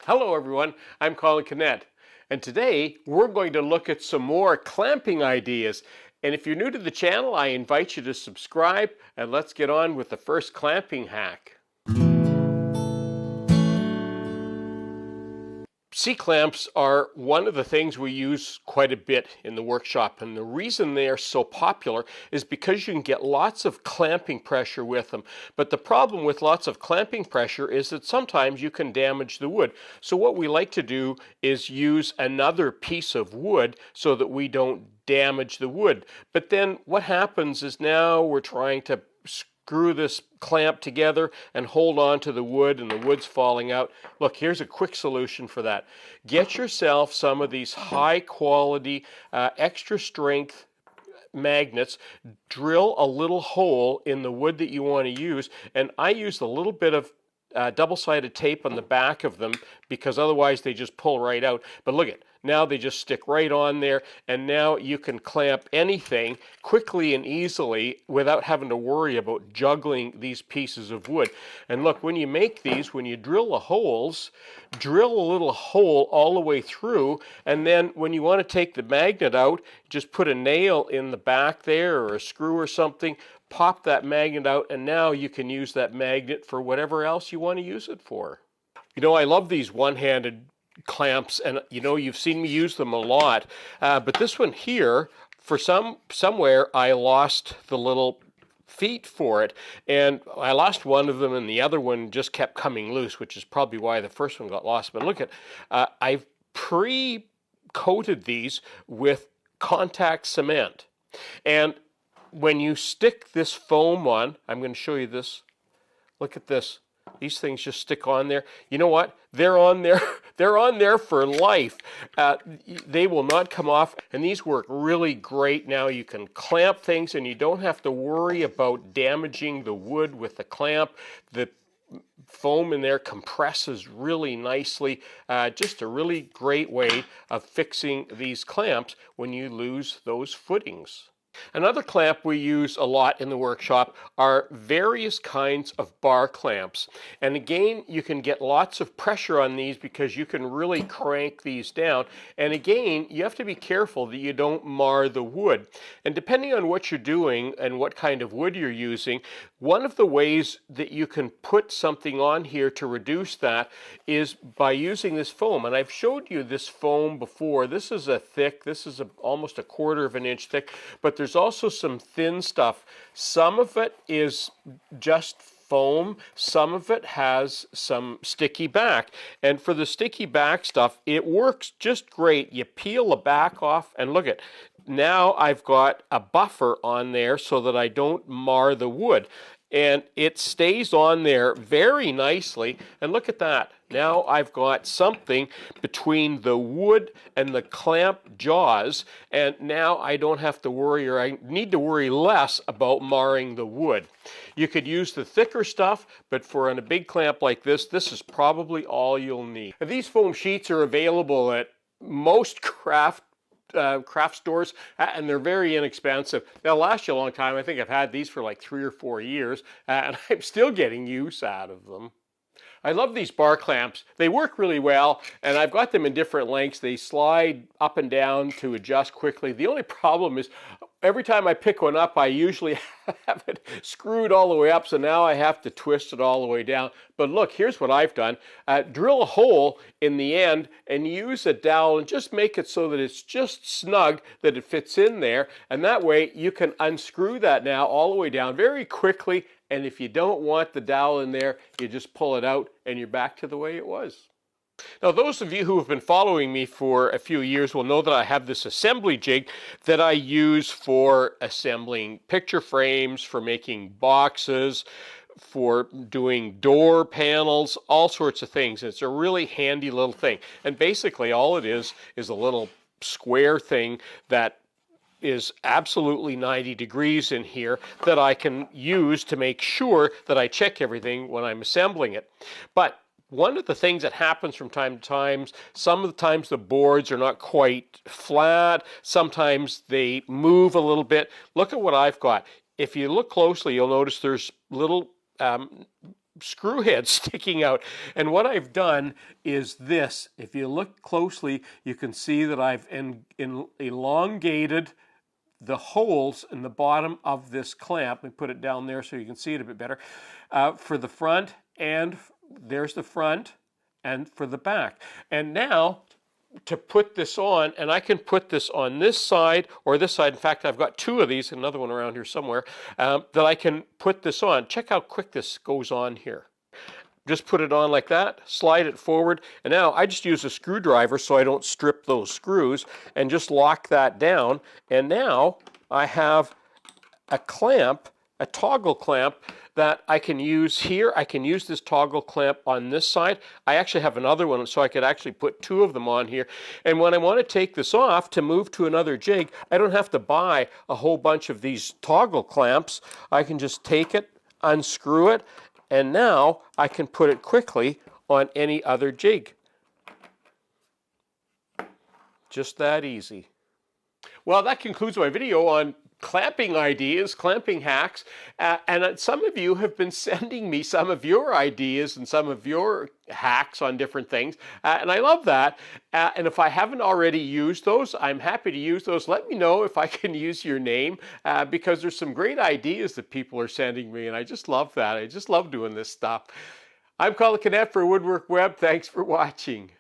Hello everyone, I'm Colin Kinnett, and today we're going to look at some more clamping ideas. And if you're new to the channel, I invite you to subscribe, and let's get on with the first clamping hack. C-clamps are one of the things we use quite a bit in the workshop, and the reason they are so popular is because you can get lots of clamping pressure with them. But the problem with lots of clamping pressure is that sometimes you can damage the wood. So what we like to do is use another piece of wood so that we don't damage the wood. But then what happens is now we're trying to screw this clamp together and hold on to the wood, and the wood's falling out. Look, here's a quick solution for that. Get yourself some of these high quality, extra strength magnets, drill a little hole in the wood that you want to use, and I used a little bit of double-sided tape on the back of them because otherwise they just pull right out. But look at, now they just stick right on there, and now you can clamp anything quickly and easily without having to worry about juggling these pieces of wood. And look, when you make these, when you drill the holes, drill a little hole all the way through, and then when you want to take the magnet out, just put a nail in the back there or a screw or something, pop that magnet out, and now you can use that magnet for whatever else you want to use it for. You know, I love these one-handed clamps, and you know, you've seen me use them a lot, but this one here, for somewhere I lost the little feet for it, and I lost one of them, and the other one just kept coming loose, which is probably why the first one got lost. But look at, I've pre-coated these with contact cement, and when you stick this foam on, I'm going to show you this. Look at this. These things just stick on there. You know what? They're on there. They're on there for life. They will not come off, and these work really great. Now you can clamp things, and you don't have to worry about damaging the wood with the clamp. The foam in there compresses really nicely. Just a really great way of fixing these clamps when you lose those footings. Another clamp we use a lot in the workshop are various kinds of bar clamps. And again, you can get lots of pressure on these because you can really crank these down. And again, you have to be careful that you don't mar the wood. And depending on what you're doing and what kind of wood you're using, one of the ways that you can put something on here to reduce that is by using this foam. And I've showed you this foam before. This is almost a quarter of an inch thick, but there's also some thin stuff. Some of it is just foam, some of it has some sticky back. And for the sticky back stuff, it works just great. You peel the back off, and look at, now I've got a buffer on there so that I don't mar the wood. And it stays on there very nicely. And look at that. Now I've got something between the wood and the clamp jaws, and now I don't have to worry, or I need to worry less about marring the wood. You could use the thicker stuff, but for a big clamp like this, this is probably all you'll need. Now, these foam sheets are available at most craft stores, and they're very inexpensive. They'll last you a long time. I think I've had these for like 3 or 4 years, and I'm still getting use out of them. I love these bar clamps. They work really well, and I've got them in different lengths. They slide up and down to adjust quickly. The only problem is every time I pick one up, I usually have it screwed all the way up, so now I have to twist it all the way down. But look, here's what I've done. Drill a hole in the end and use a dowel and just make it so that it's just snug, that it fits in there, and that way you can unscrew that now all the way down very quickly. And if you don't want the dowel in there, you just pull it out and you're back to the way it was. Now, those of you who have been following me for a few years will know that I have this assembly jig that I use for assembling picture frames, for making boxes, for doing door panels, all sorts of things. It's a really handy little thing. And basically all it is a little square thing that is absolutely 90 degrees in here that I can use to make sure that I check everything when I'm assembling it. But one of the things that happens from time to time, some of the times the boards are not quite flat, sometimes they move a little bit. Look at what I've got. If you look closely, you'll notice there's little screw head sticking out. And what I've done is this. If you look closely, you can see that I've elongated the holes in the bottom of this clamp. Let me put it down there so you can see it a bit better. For the front, and there's the front, and for the back. And now to put this on, and I can put this on this side or this side. In fact, I've got two of these, another one around here somewhere, that I can put this on. Check how quick this goes on here. Just put it on like that, slide it forward, and now I just use a screwdriver so I don't strip those screws, and just lock that down. And now I have a clamp, a toggle clamp, that I can use here. I can use this toggle clamp on this side. I actually have another one, so I could actually put two of them on here. And when I want to take this off to move to another jig, I don't have to buy a whole bunch of these toggle clamps. I can just take it, unscrew it, and now I can put it quickly on any other jig. Just that easy. Well, that concludes my video on clamping ideas, clamping hacks, and some of you have been sending me some of your ideas and some of your hacks on different things, and I love that. And if I haven't already used those, I'm happy to use those. Let me know if I can use your name, because there's some great ideas that people are sending me, and I just love that. I just love doing this stuff. I'm Colin Canet for Woodwork Web. Thanks for watching.